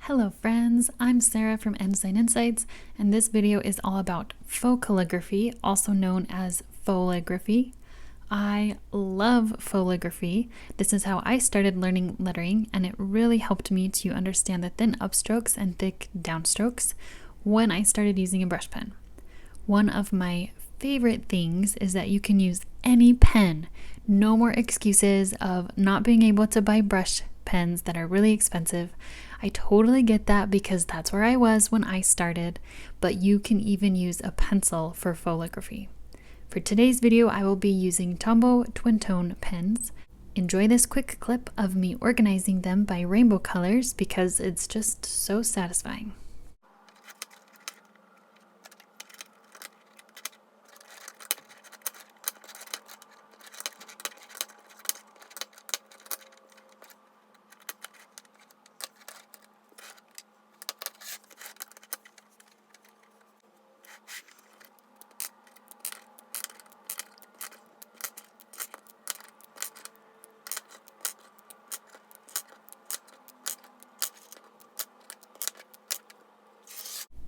Hello friends, I'm Sarah from Ensign Insights, and this video is all about faux calligraphy, also known as fauxligraphy. I love fauxligraphy. This is how I started learning lettering, and it really helped me to understand the thin upstrokes and thick downstrokes when I started using a brush pen. One of my favorite things is that you can use any pen. No more excuses of not being able to buy brush pens that are really expensive. I totally get that because that's where I was when I started, but you can even use a pencil for fauxligraphy. For today's video, I will be using Tombow twin tone pens. Enjoy this quick clip of me organizing them by rainbow colors because it's just so satisfying.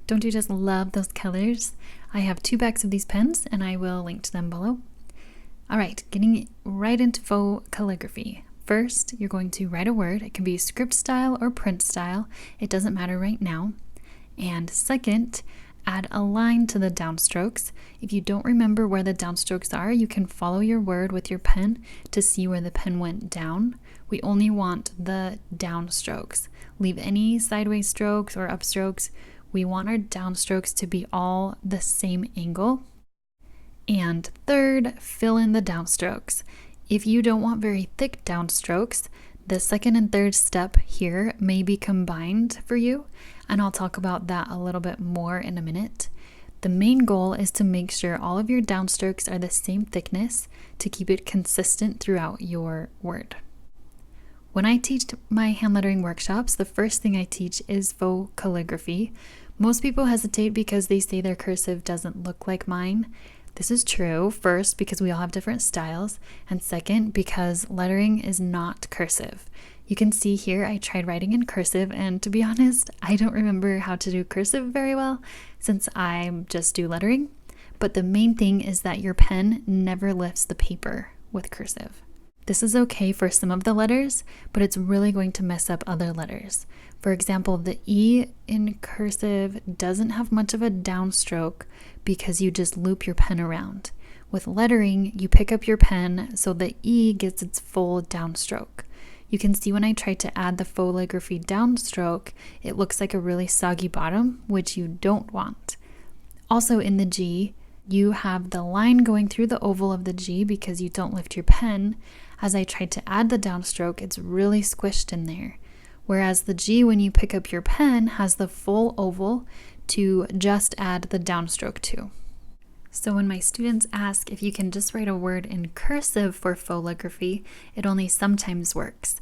Don't you just love those colors? I have 2 packs of these pens and I will link to them below. Alright, getting right into faux calligraphy. First, you're going to write a word. It can be script style or print style. It doesn't matter right now. And second, add a line to the downstrokes. If you don't remember where the downstrokes are, you can follow your word with your pen to see where the pen went down. We only want the downstrokes. Leave any sideways strokes or upstrokes. We want our downstrokes to be all the same angle. And third, fill in the downstrokes. If you don't want very thick downstrokes, the second and third step here may be combined for you, and I'll talk about that a little bit more in a minute. The main goal is to make sure all of your downstrokes are the same thickness to keep it consistent throughout your word. When I teach my hand lettering workshops, the first thing I teach is faux calligraphy. Most people hesitate because they say their cursive doesn't look like mine. This is true, first, because we all have different styles, and second, because lettering is not cursive. You can see here I tried writing in cursive, and to be honest, I don't remember how to do cursive very well since I just do lettering. But the main thing is that your pen never lifts the paper with cursive. This is okay for some of the letters, but it's really going to mess up other letters. For example, the E in cursive doesn't have much of a downstroke because you just loop your pen around. With lettering, you pick up your pen so the E gets its full downstroke. You can see when I try to add the fauxligraphy downstroke, it looks like a really soggy bottom, which you don't want. Also in the G, you have the line going through the oval of the G because you don't lift your pen. As I tried to add the downstroke, it's really squished in there. Whereas the G, when you pick up your pen, has the full oval to just add the downstroke to. So when my students ask if you can just write a word in cursive for fauxligraphy, it only sometimes works.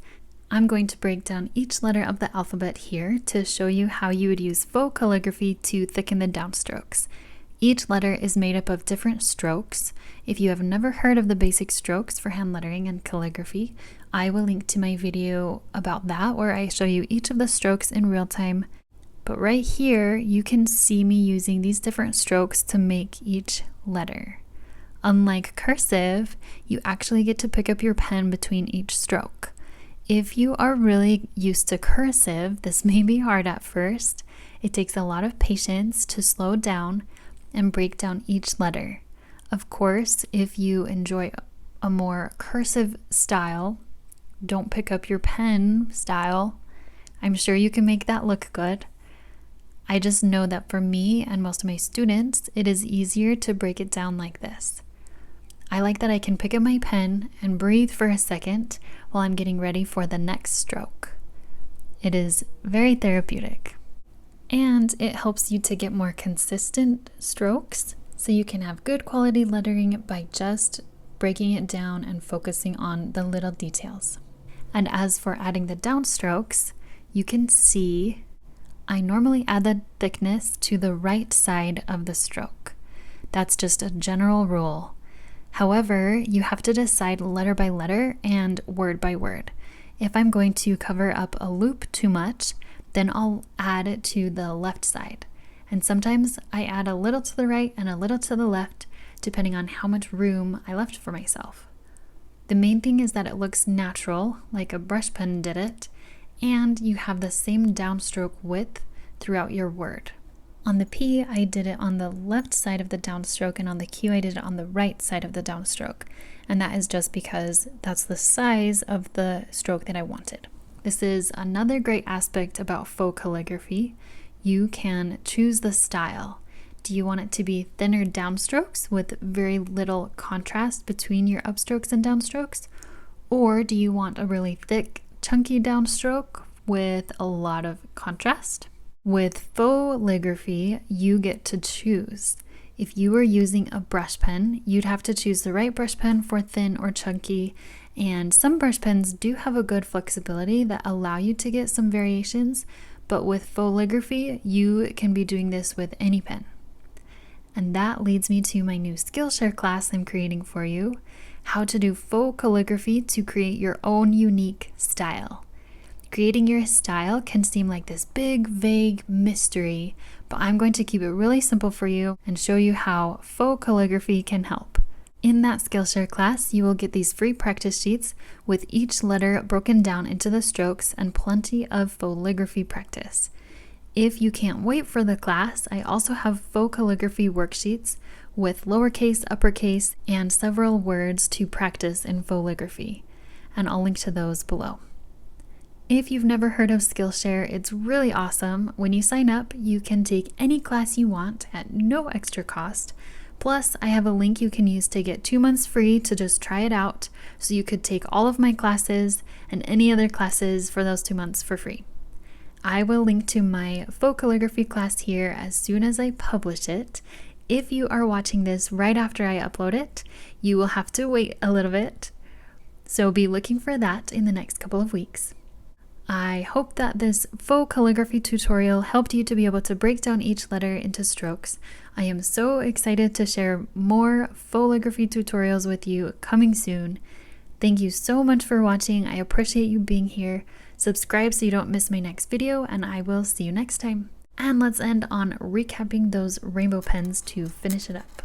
I'm going to break down each letter of the alphabet here to show you how you would use faux calligraphy to thicken the downstrokes. Each letter is made up of different strokes. If you have never heard of the basic strokes for hand lettering and calligraphy, I will link to my video about that where I show you each of the strokes in real time. But right here, you can see me using these different strokes to make each letter. Unlike cursive, you actually get to pick up your pen between each stroke. If you are really used to cursive, this may be hard at first. It takes a lot of patience to slow down and break down each letter. Of course, if you enjoy a more cursive style, don't pick up your pen style. I'm sure you can make that look good. I just know that for me and most of my students, it is easier to break it down like this. I like that I can pick up my pen and breathe for a second while I'm getting ready for the next stroke. It is very therapeutic. And it helps you to get more consistent strokes so you can have good quality lettering by just breaking it down and focusing on the little details. And as for adding the downstrokes, you can see I normally add the thickness to the right side of the stroke. That's just a general rule. However, you have to decide letter by letter and word by word. If I'm going to cover up a loop too much, Then I'll add it to the left side. And sometimes I add a little to the right and a little to the left, depending on how much room I left for myself. The main thing is that it looks natural, like a brush pen did it, and you have the same downstroke width throughout your word. On the P, I did it on the left side of the downstroke, and on the Q, I did it on the right side of the downstroke. And that is just because that's the size of the stroke that I wanted. This is another great aspect about faux calligraphy. You can choose the style. Do you want it to be thinner downstrokes with very little contrast between your upstrokes and downstrokes? Or do you want a really thick, chunky downstroke with a lot of contrast? With faux calligraphy, you get to choose. If you were using a brush pen, you'd have to choose the right brush pen for thin or chunky, and some brush pens do have a good flexibility that allow you to get some variations, but with faux calligraphy, you can be doing this with any pen. And that leads me to my new Skillshare class I'm creating for you, how to do faux calligraphy to create your own unique style. Creating your style can seem like this big, vague mystery, but I'm going to keep it really simple for you and show you how faux calligraphy can help. In that Skillshare class, you will get these free practice sheets with each letter broken down into the strokes and plenty of faux calligraphy practice. If you can't wait for the class, I also have faux calligraphy worksheets with lowercase, uppercase, and several words to practice in faux calligraphy, and I'll link to those below. If you've never heard of Skillshare, it's really awesome. When you sign up, you can take any class you want at no extra cost. Plus, I have a link you can use to get 2 months free to just try it out, so you could take all of my classes and any other classes for those 2 months for free. I will link to my faux calligraphy class here as soon as I publish it. If you are watching this right after I upload it, you will have to wait a little bit, so be looking for that in the next couple of weeks. I hope that this faux calligraphy tutorial helped you to be able to break down each letter into strokes. I am so excited to share more faux calligraphy tutorials with you coming soon. Thank you so much for watching. I appreciate you being here. Subscribe so you don't miss my next video, and I will see you next time. And let's end on recapping those rainbow pens to finish it up.